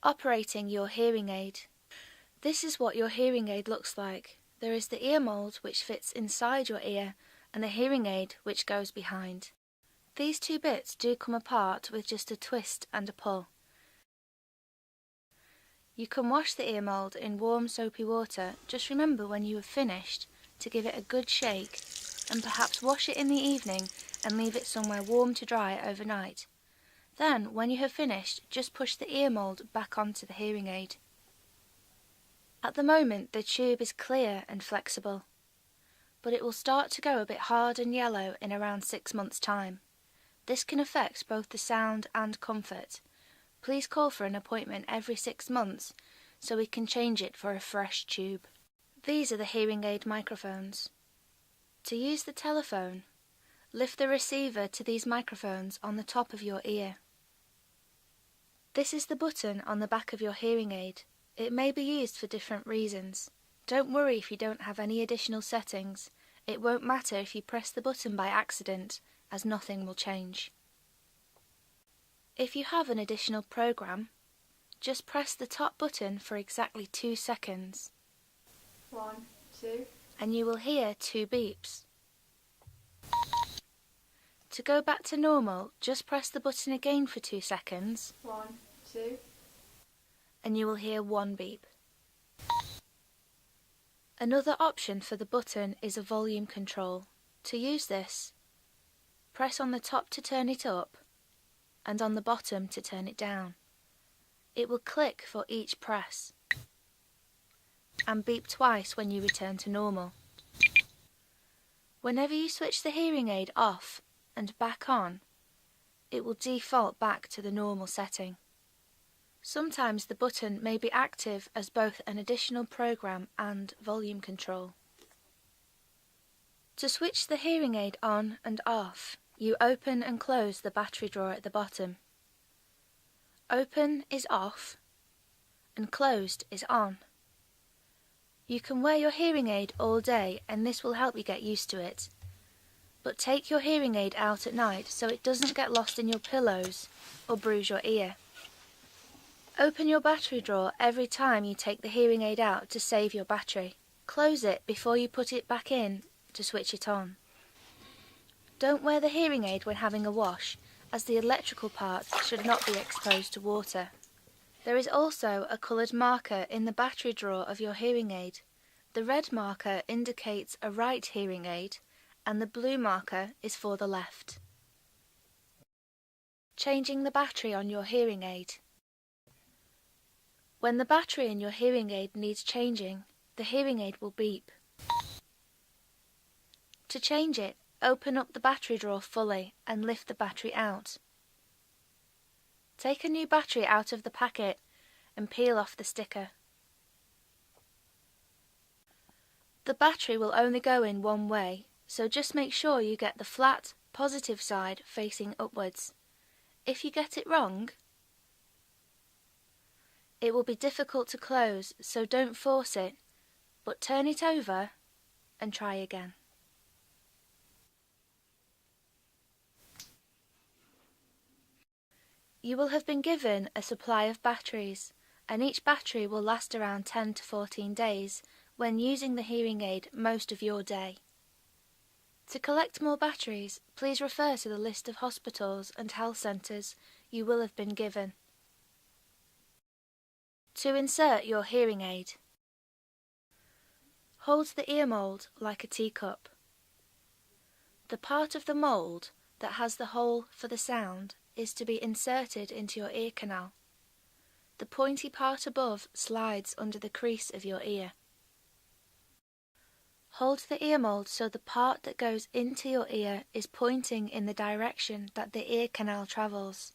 Operating your hearing aid. This is what your hearing aid looks like. There is the ear mold which fits inside your ear and the hearing aid which goes behind. These two bits do come apart with just a twist and a pull. You can wash the ear mold in warm soapy water. Just remember when you have finished to give it a good shake and perhaps wash it in the evening and leave it somewhere warm to dry overnight. Then, when you have finished, just push the ear mold back onto the hearing aid. At the moment the tube is clear and flexible, but it will start to go a bit hard and yellow in around 6 months' time. This can affect both the sound and comfort. Please call for an appointment every 6 months so we can change it for a fresh tube. These are the hearing aid microphones. To use the telephone, lift the receiver to these microphones on the top of your ear. This is the button on the back of your hearing aid. It may be used for different reasons. Don't worry if you don't have any additional settings. It won't matter if you press the button by accident, as nothing will change. If you have an additional program, just press the top button for exactly 2 seconds. 1, 2. And you will hear 2 beeps. To go back to normal, just press the button again for 2 seconds. 1, 2. And you will hear 1 beep. Another option for the button is a volume control. To use this, press on the top to turn it up and on the bottom to turn it down. It will click for each press and beep twice when you return to normal. Whenever you switch the hearing aid off and back on, it will default back to the normal setting. Sometimes the button may be active as both an additional program and volume control. To switch the hearing aid on and off, you open and close the battery drawer at the bottom. Open is off and closed is on. You can wear your hearing aid all day and this will help you get used to it. But take your hearing aid out at night so it doesn't get lost in your pillows or bruise your ear. Open your battery drawer every time you take the hearing aid out to save your battery. Close it before you put it back in to switch it on. Don't wear the hearing aid when having a wash, as the electrical parts should not be exposed to water. There is also a coloured marker in the battery drawer of your hearing aid. The red marker indicates a right hearing aid and the blue marker is for the left. Changing the battery on your hearing aid. When the battery in your hearing aid needs changing, the hearing aid will beep. To change it, open up the battery drawer fully and lift the battery out. Take a new battery out of the packet and peel off the sticker. The battery will only go in one way, so just make sure you get the flat, positive side facing upwards. If you get it wrong, it will be difficult to close, so don't force it, but turn it over and try again. You will have been given a supply of batteries, and each battery will last around 10 to 14 days when using the hearing aid most of your day. To collect more batteries, please refer to the list of hospitals and health centres you will have been given. To insert your hearing aid, hold the ear mould like a teacup. The part of the mould that has the hole for the sound is to be inserted into your ear canal. The pointy part above slides under the crease of your ear. Hold the ear mould so the part that goes into your ear is pointing in the direction that the ear canal travels.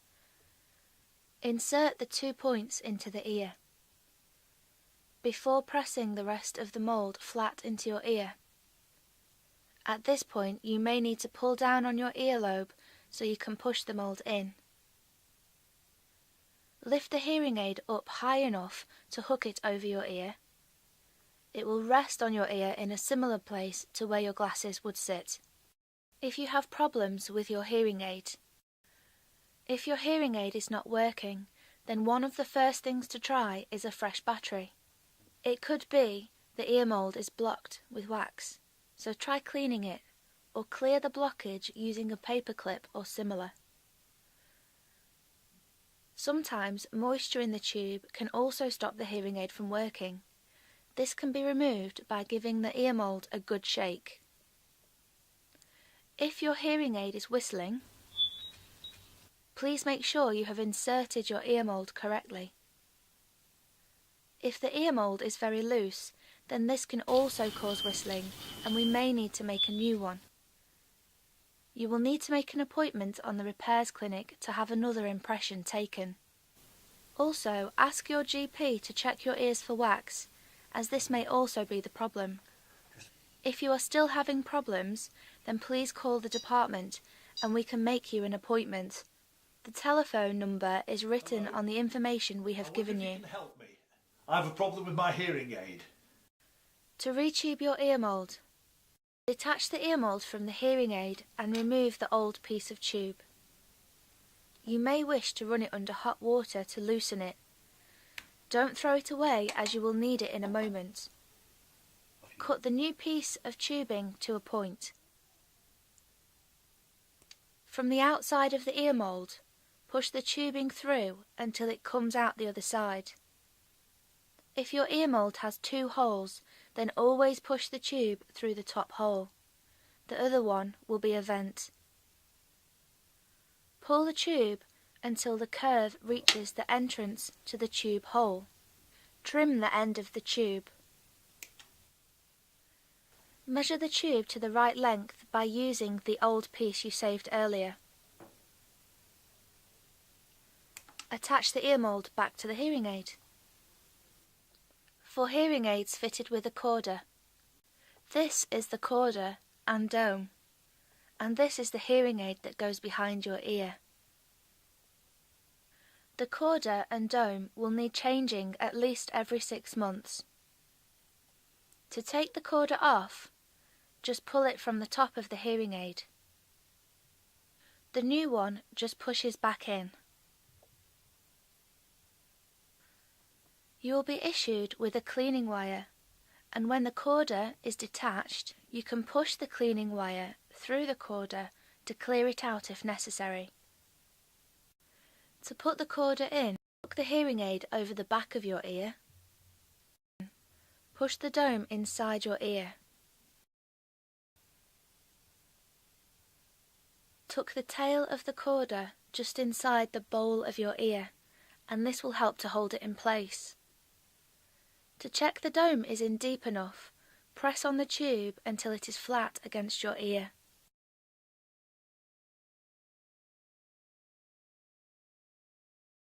Insert the 2 points into the ear before pressing the rest of the mould flat into your ear. At this point you may need to pull down on your earlobe so you can push the mould in. Lift the hearing aid up high enough to hook it over your ear. It will rest on your ear in a similar place to where your glasses would sit. If you have problems with your hearing aid, if your hearing aid is not working, then one of the first things to try is a fresh battery. It could be the ear mold is blocked with wax, so try cleaning it, or clear the blockage using a paper clip or similar. Sometimes moisture in the tube can also stop the hearing aid from working. This can be removed by giving the ear mold a good shake. If your hearing aid is whistling, please make sure you have inserted your ear mold correctly. If the ear mold is very loose, then this can also cause whistling, and we may need to make a new one. You will need to make an appointment on the repairs clinic to have another impression taken. Also, ask your GP to check your ears for wax, as this may also be the problem. If you are still having problems, then please call the department and we can make you an appointment. The telephone number is written on the information we have given you. Can help me. I have a problem with my hearing aid. To retube your ear mold, detach the ear mold from the hearing aid and remove the old piece of tube. You may wish to run it under hot water to loosen it. Don't throw it away as you will need it in a moment. Cut the new piece of tubing to a point. From the outside of the ear mold, push the tubing through until it comes out the other side. If your ear mold has 2 holes, then always push the tube through the top hole. The other one will be a vent. Pull the tube until the curve reaches the entrance to the tube hole. Trim the end of the tube. Measure the tube to the right length by using the old piece you saved earlier. Attach the ear mold back to the hearing aid. For hearing aids fitted with a corder, this is the corder and dome, and this is the hearing aid that goes behind your ear. The corder and dome will need changing at least every 6 months. To take the corder off, just pull it from the top of the hearing aid. The new one just pushes back in. You will be issued with a cleaning wire, and when the corder is detached, you can push the cleaning wire through the corder to clear it out if necessary. To put the corder in, hook the hearing aid over the back of your ear. Push the dome inside your ear. Tuck the tail of the corder just inside the bowl of your ear, and this will help to hold it in place. To check the dome is in deep enough, press on the tube until it is flat against your ear.